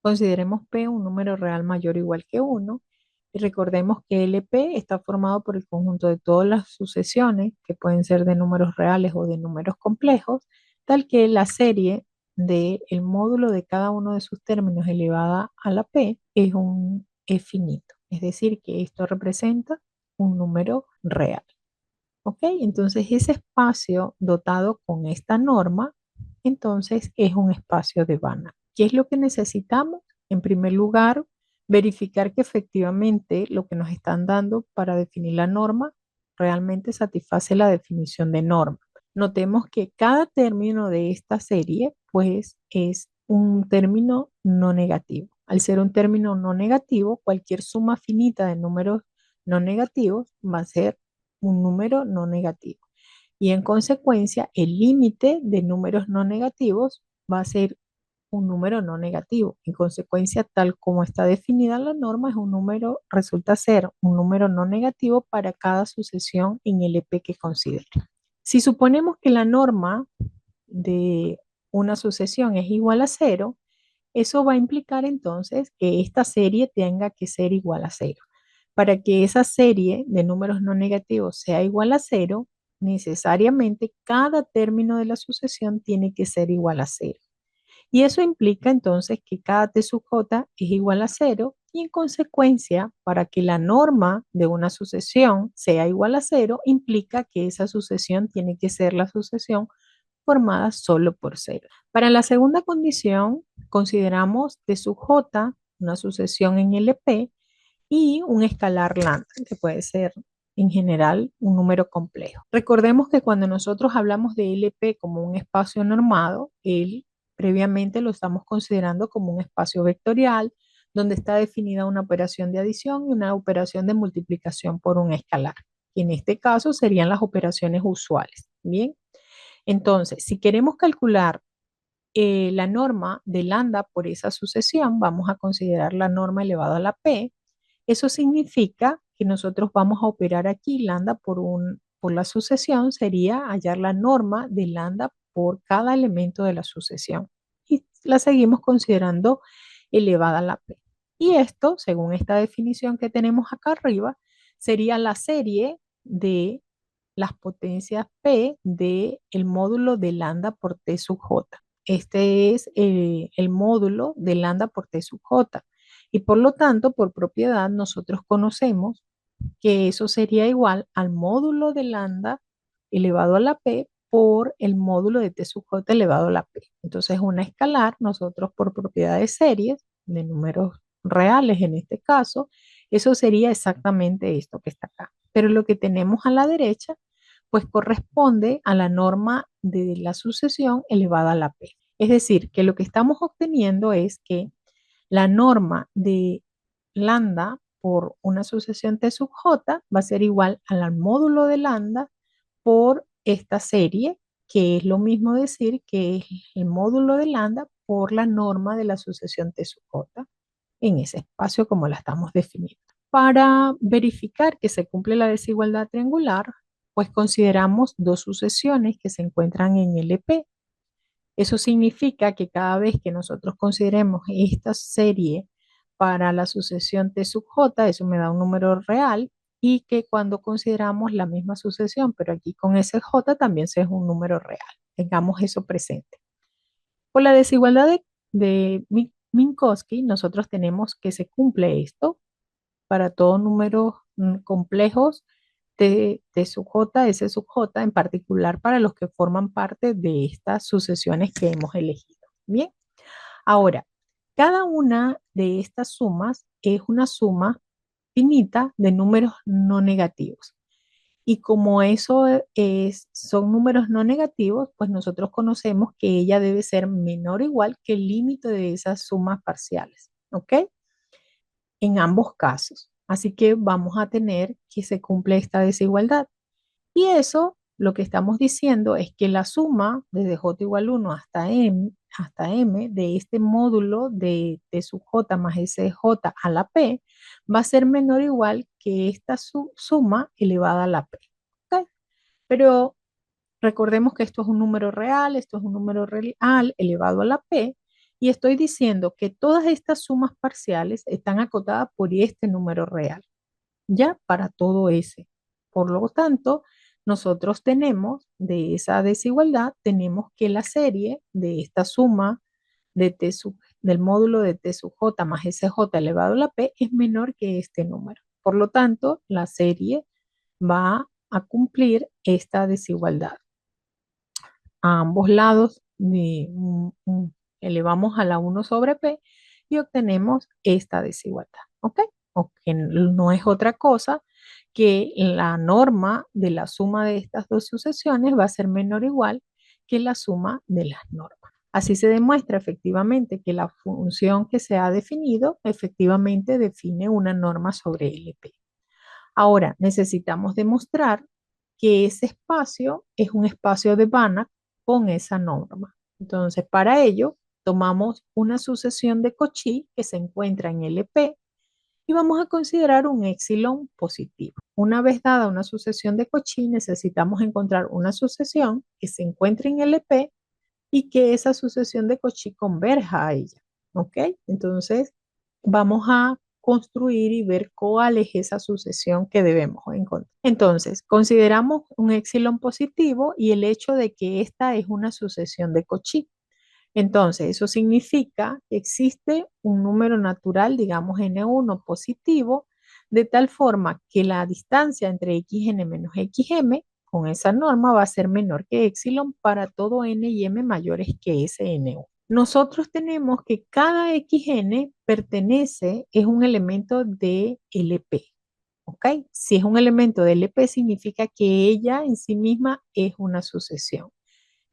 Consideremos P un número real mayor o igual que uno y recordemos que LP está formado por el conjunto de todas las sucesiones, que pueden ser de números reales o de números complejos, tal que la serie del módulo de cada uno de sus términos elevada a la P es finito. Es decir, que esto representa un número real. ¿Ok? Entonces, ese espacio dotado con esta norma, entonces es un espacio de Banach. ¿Qué es lo que necesitamos? En primer lugar, verificar que efectivamente lo que nos están dando para definir la norma realmente satisface la definición de norma. Notemos que cada término de esta serie, pues, es un término no negativo. Al ser un término no negativo, cualquier suma finita de números no negativos va a ser un número no negativo. Y en consecuencia, el límite de números no negativos va a ser un número no negativo. En consecuencia, tal como está definida la norma, resulta ser un número no negativo para cada sucesión en LP que considere. Si suponemos que la norma de una sucesión es igual a cero, eso va a implicar entonces que esta serie tenga que ser igual a cero. Para que esa serie de números no negativos sea igual a cero, necesariamente cada término de la sucesión tiene que ser igual a cero. Y eso implica entonces que cada t sub j es igual a cero y en consecuencia, para que la norma de una sucesión sea igual a cero, implica que esa sucesión tiene que ser la sucesión formada solo por cero. Para la segunda condición, consideramos t sub j, una sucesión en LP, y un escalar lambda, que puede ser en general un número complejo. Recordemos que cuando nosotros hablamos de LP como un espacio normado, previamente lo estamos considerando como un espacio vectorial, donde está definida una operación de adición y una operación de multiplicación por un escalar. Y en este caso serían las operaciones usuales. Bien, entonces, si queremos calcular la norma de lambda por esa sucesión, vamos a considerar la norma elevada a la p. Eso significa que nosotros vamos a operar aquí lambda por la sucesión, sería hallar la norma de lambda por cada elemento de la sucesión. Y la seguimos considerando elevada a la p. Y esto, según esta definición que tenemos acá arriba, sería la serie de las potencias P del módulo de lambda por T sub J. Este es el módulo de lambda por T sub J. Y por lo tanto, por propiedad, nosotros conocemos que eso sería igual al módulo de lambda elevado a la P por el módulo de T sub J elevado a la P. Entonces, una escalar, nosotros por propiedad de series, de números reales en este caso, eso sería exactamente esto que está acá. Pero lo que tenemos a la derecha, pues corresponde a la norma de la sucesión elevada a la P. Es decir, que lo que estamos obteniendo es que la norma de lambda por una sucesión T sub J va a ser igual al módulo de lambda por esta serie, que es lo mismo decir que es el módulo de lambda por la norma de la sucesión T sub J en ese espacio como la estamos definiendo. Para verificar que se cumple la desigualdad triangular, pues consideramos dos sucesiones que se encuentran en LP. Eso significa que cada vez que nosotros consideremos esta serie para la sucesión T sub J, eso me da un número real, y que cuando consideramos la misma sucesión, pero aquí con ese J también es un número real. Tengamos eso presente. Por la desigualdad de Minkowski, nosotros tenemos que se cumple esto para todos números complejos T sub J, S sub J, en particular para los que forman parte de estas sucesiones que hemos elegido. Bien, ahora, cada una de estas sumas es una suma finita de números no negativos. Y como son números no negativos, pues nosotros conocemos que ella debe ser menor o igual que el límite de esas sumas parciales. ¿Ok? En ambos casos. Así que vamos a tener que se cumple esta desigualdad. Y eso lo que estamos diciendo es que la suma desde j igual 1 hasta m de este módulo de t sub j más sj a la p va a ser menor o igual que esta suma elevada a la p. ¿Okay? Pero recordemos que esto es un número real, esto es un número real elevado a la p, Y estoy diciendo que todas estas sumas parciales están acotadas por este número real, ya para todo ese. Por lo tanto, nosotros tenemos de esa desigualdad, tenemos que la serie de esta suma de del módulo de t sub j más sj elevado a la p es menor que este número. Por lo tanto, la serie va a cumplir esta desigualdad. A ambos lados elevamos a la 1 sobre p y obtenemos esta desigualdad. ¿Ok? O que no es otra cosa que la norma de la suma de estas dos sucesiones va a ser menor o igual que la suma de las normas. Así se demuestra efectivamente que la función que se ha definido efectivamente define una norma sobre LP. Ahora, necesitamos demostrar que ese espacio es un espacio de Banach con esa norma. Entonces, para ello, tomamos una sucesión de Cauchy que se encuentra en LP y vamos a considerar un épsilon positivo. Una vez dada una sucesión de Cauchy, necesitamos encontrar una sucesión que se encuentre en LP y que esa sucesión de Cauchy converja a ella. ¿Ok? Entonces, vamos a construir y ver cuál es esa sucesión que debemos encontrar. Entonces, consideramos un épsilon positivo y el hecho de que esta es una sucesión de Cauchy. Entonces, eso significa que existe un número natural, digamos n1 positivo, de tal forma que la distancia entre xn menos xm con esa norma va a ser menor que épsilon para todo n y m mayores que ese n1. Nosotros tenemos que cada xn pertenece, es un elemento de LP. ¿Ok? Si es un elemento de LP significa que ella en sí misma es una sucesión.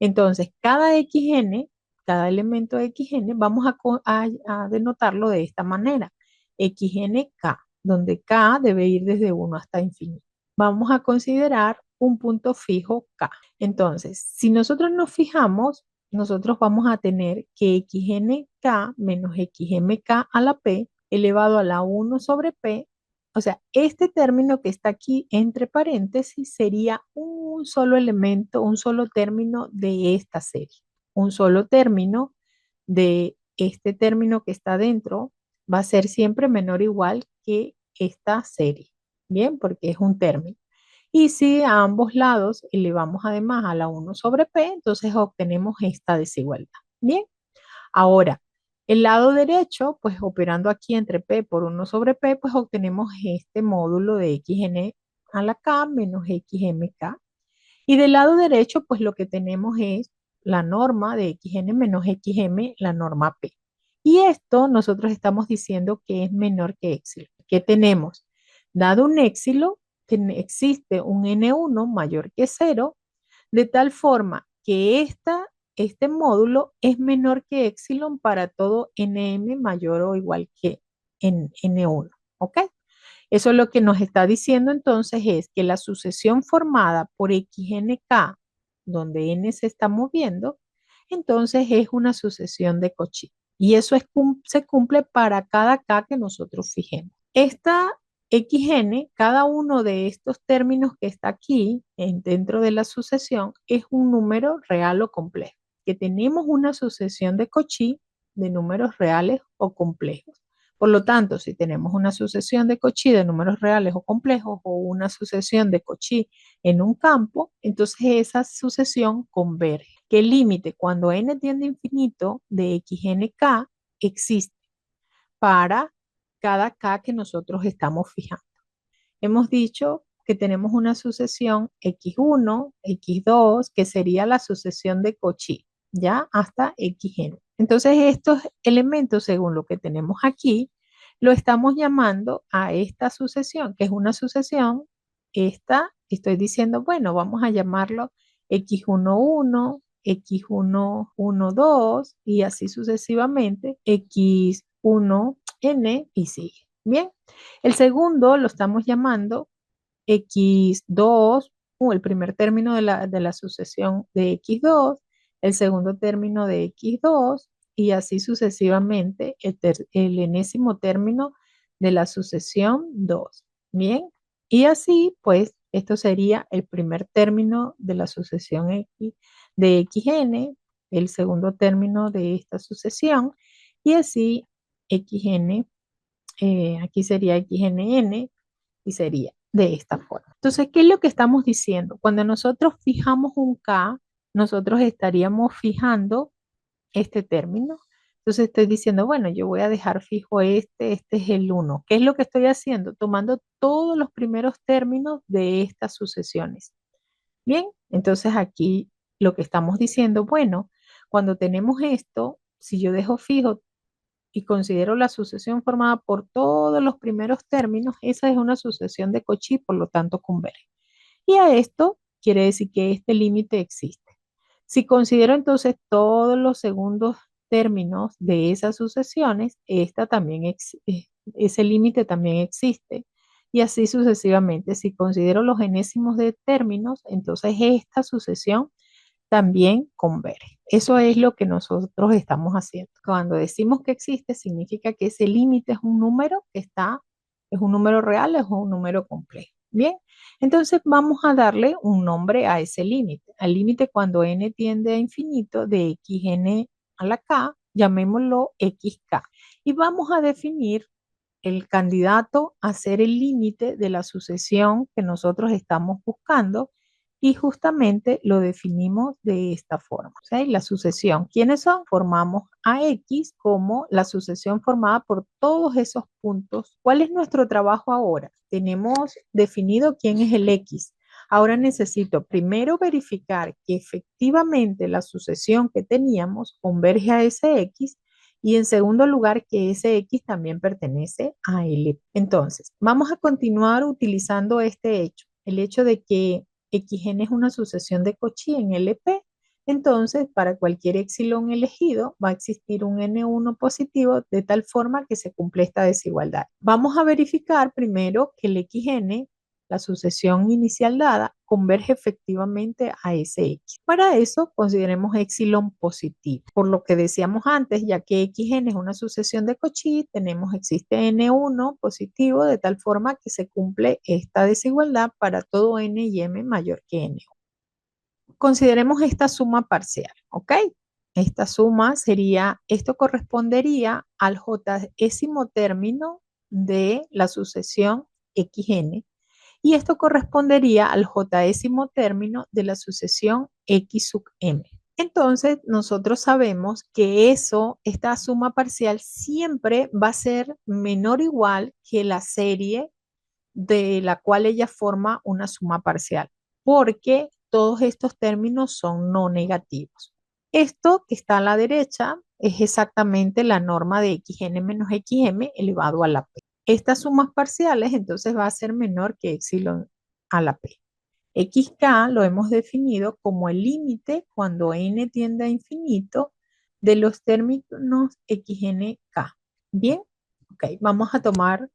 Entonces, cada xn, cada elemento de xn, vamos a denotarlo de esta manera. xnk, donde k debe ir desde 1 hasta infinito. Vamos a considerar un punto fijo k. Entonces, si nosotros nos fijamos, nosotros vamos a tener que xnk menos xmk a la p elevado a la 1 sobre p. O sea, este término que está aquí entre paréntesis sería un solo elemento, un solo término de esta serie. Un solo término de este término que está dentro va a ser siempre menor o igual que esta serie. Bien, porque es un término. Y si a ambos lados elevamos además a la 1 sobre p, entonces obtenemos esta desigualdad. Bien, ahora, el lado derecho, pues operando aquí entre p por 1 sobre p, pues obtenemos este módulo de xn a la k menos xmk. Y del lado derecho, pues lo que tenemos es la norma de xn menos xm, la norma p. Y esto nosotros estamos diciendo que es menor que épsilon. ¿Qué tenemos? Dado un épsilon, existe un n1 mayor que 0, de tal forma que este módulo es menor que épsilon para todo nm mayor o igual que en n1. ¿Ok? Eso lo que nos está diciendo entonces es que la sucesión formada por xnk, donde n se está moviendo, entonces es una sucesión de Cauchy. Y eso se cumple para cada k que nosotros fijemos. Esta xn, cada uno de estos términos que está aquí dentro de la sucesión es un número real o complejo. Que tenemos una sucesión de Cauchy de números reales o complejos. Por lo tanto, si tenemos una sucesión de Cauchy de números reales o complejos o una sucesión de Cauchy en un campo, entonces esa sucesión converge. Que el límite cuando n tiende a infinito de xnk existe para cada k que nosotros estamos fijando. Hemos dicho que tenemos una sucesión x1, x2, que sería la sucesión de Cauchy, ya hasta xn. Entonces estos elementos, según lo que tenemos aquí, lo estamos llamando a esta sucesión, que es una sucesión, estoy diciendo, bueno, vamos a llamarlo x11, x112 y así sucesivamente, x1n y sigue. Bien, el segundo lo estamos llamando x2, el primer término de la sucesión de x2, el segundo término de x2 y así sucesivamente el enésimo término de la sucesión 2. Bien, y así pues esto sería el primer término de la sucesión x de xn, el segundo término de esta sucesión, y así xn, aquí sería xnn, y sería de esta forma. Entonces, ¿qué es lo que estamos diciendo? Cuando nosotros fijamos un k, nosotros estaríamos fijando este término. Entonces estoy diciendo, bueno, yo voy a dejar fijo este es el 1. ¿Qué es lo que estoy haciendo? Tomando todos los primeros términos de estas sucesiones. Bien, entonces aquí lo que estamos diciendo, bueno, cuando tenemos esto, si yo dejo fijo y considero la sucesión formada por todos los primeros términos, esa es una sucesión de Cauchy, por lo tanto converge. Y a esto quiere decir que este límite existe. Si considero entonces todos los segundos términos de esas sucesiones, ese límite también existe. Y así sucesivamente. Si considero los enésimos de términos, entonces esta sucesión también converge. Eso es lo que nosotros estamos haciendo. Cuando decimos que existe, significa que ese límite es un número que está, es un número real, es un número complejo. Bien, entonces vamos a darle un nombre a ese límite. Al límite cuando n tiende a infinito de xn a la k, llamémoslo xk. Y vamos a definir el candidato a ser el límite de la sucesión que nosotros estamos buscando y justamente lo definimos de esta forma. ¿Sí? La sucesión, ¿quiénes son? Formamos a X como la sucesión formada por todos esos puntos. ¿Cuál es nuestro trabajo ahora? Tenemos definido quién es el X. Ahora necesito primero verificar que efectivamente la sucesión que teníamos converge a ese X y en segundo lugar que ese X también pertenece a L. Entonces, vamos a continuar utilizando este hecho, el hecho de que xn es una sucesión de Cauchy en LP. Entonces, para cualquier epsilon elegido va a existir un N1 positivo de tal forma que se cumple esta desigualdad. Vamos a verificar primero que el xn, la sucesión inicial dada, converge efectivamente a ese X. Para eso, consideremos epsilon positivo. Por lo que decíamos antes, ya que xn es una sucesión de Cauchy, existe N1 positivo de tal forma que se cumple esta desigualdad para todo n y m mayor que n1. Consideremos esta suma parcial, ¿ok? Esta suma sería, esto correspondería al jésimo término de la sucesión xn, y esto correspondería al jésimo término de la sucesión x sub m. Entonces, nosotros sabemos que esta suma parcial siempre va a ser menor o igual que la serie de la cual ella forma una suma parcial, porque todos estos términos son no negativos. Esto que está a la derecha es exactamente la norma de xn menos xm elevado a la p. Estas sumas parciales entonces va a ser menor que epsilon a la p. xk lo hemos definido como el límite cuando n tiende a infinito de los términos xnk. Bien, ok, vamos a tomar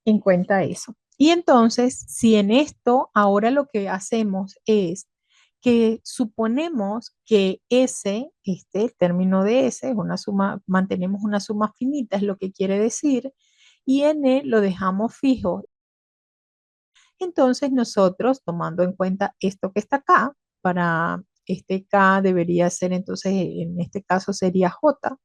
en cuenta eso. Y entonces, si en esto ahora lo que hacemos es que suponemos que S, el término de S, es una suma, mantenemos una suma finita, es lo que quiere decir, y N lo dejamos fijo. Entonces nosotros, tomando en cuenta esto que está acá, para este K debería ser entonces, en este caso sería J.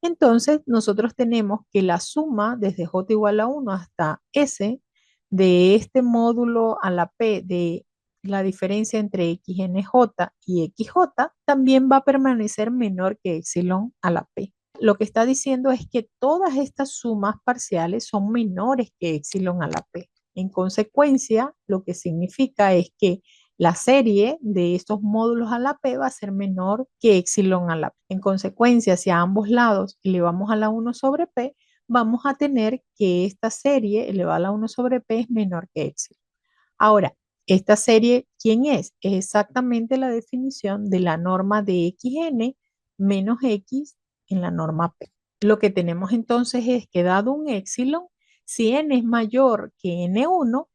Entonces nosotros tenemos que la suma desde J igual a 1 hasta S de este módulo a la P de la diferencia entre xnj y xj también va a permanecer menor que epsilon a la P. Lo que está diciendo es que todas estas sumas parciales son menores que epsilon a la P. En consecuencia, lo que significa es que la serie de estos módulos a la P va a ser menor que epsilon a la P. En consecuencia, si a ambos lados elevamos a la 1 sobre P, vamos a tener que esta serie elevada a la 1 sobre P es menor que epsilon. Ahora, esta serie, ¿quién es? Es exactamente la definición de la norma de xn menos x en la norma P. Lo que tenemos entonces es que dado un epsilon, si n es mayor que n1,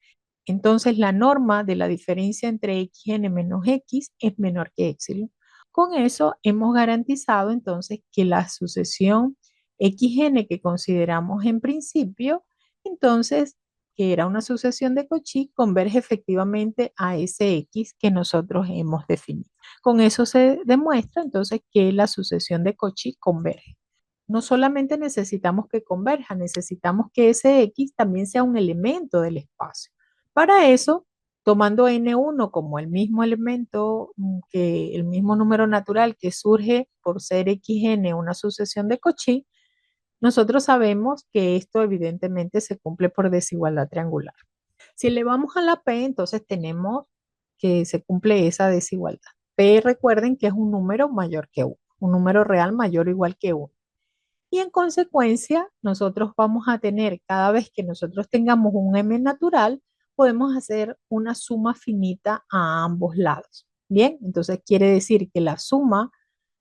entonces la norma de la diferencia entre xn menos x es menor que epsilon. Con eso hemos garantizado entonces que la sucesión xn que consideramos en principio, entonces que era una sucesión de Cauchy, converge efectivamente a ese X que nosotros hemos definido. Con eso se demuestra entonces que la sucesión de Cauchy converge. No solamente necesitamos que converja, necesitamos que ese X también sea un elemento del espacio. Para eso, tomando N1 como el mismo elemento, que el mismo número natural que surge por ser XN una sucesión de Cauchy, nosotros sabemos que esto evidentemente se cumple por desigualdad triangular. Si elevamos a la P, entonces tenemos que se cumple esa desigualdad. P, recuerden que es un número mayor que 1, un número real mayor o igual que 1. Y en consecuencia, nosotros vamos a tener, cada vez que nosotros tengamos un m natural, podemos hacer una suma finita a ambos lados. Bien, entonces quiere decir que la suma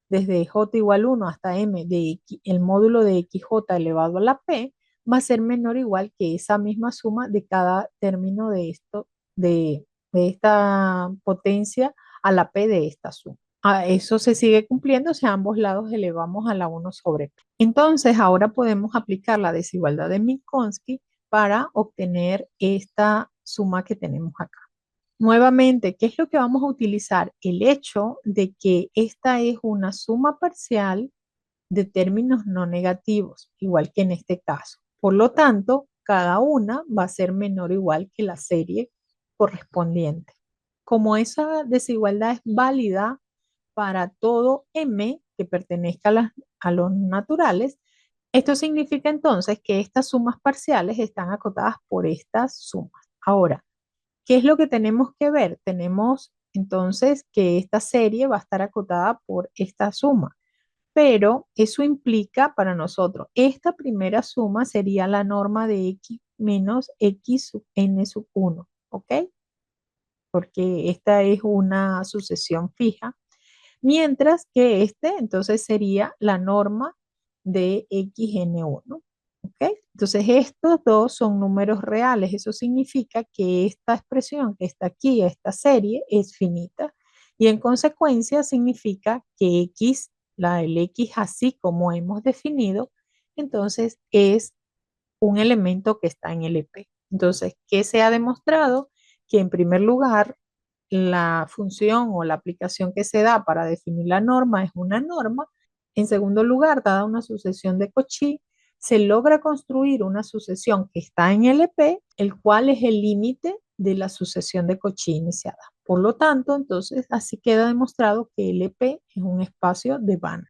desde j igual 1 hasta m de x, el módulo de xj elevado a la p va a ser menor o igual que esa misma suma de cada término de esto, de esta potencia a la p de esta suma. Eso se sigue cumpliendo si a ambos lados elevamos a la 1 sobre p. Entonces, ahora podemos aplicar la desigualdad de Minkowski para obtener esta suma que tenemos acá. Nuevamente, ¿qué es lo que vamos a utilizar? El hecho de que esta es una suma parcial de términos no negativos, igual que en este caso. Por lo tanto, cada una va a ser menor o igual que la serie correspondiente. Como esa desigualdad es válida para todo m que pertenezca a los naturales, esto significa entonces que estas sumas parciales están acotadas por estas sumas. Ahora, ¿qué es lo que tenemos que ver? Tenemos entonces que esta serie va a estar acotada por esta suma, pero eso implica para nosotros, esta primera suma sería la norma de x menos x sub n sub 1, ¿ok? Porque esta es una sucesión fija, mientras que este entonces sería la norma de xn1. ¿Ok? Entonces estos dos son números reales. Eso significa que esta expresión que está aquí, esta serie, es finita. Y en consecuencia significa que x, el x así como hemos definido, entonces es un elemento que está en LP. Entonces, ¿qué se ha demostrado? Que en primer lugar, la función o la aplicación que se da para definir la norma es una norma. En segundo lugar, dada una sucesión de Cauchy, se logra construir una sucesión que está en LP, el cual es el límite de la sucesión de Cauchy iniciada. Por lo tanto, entonces, así queda demostrado que LP es un espacio de Banach.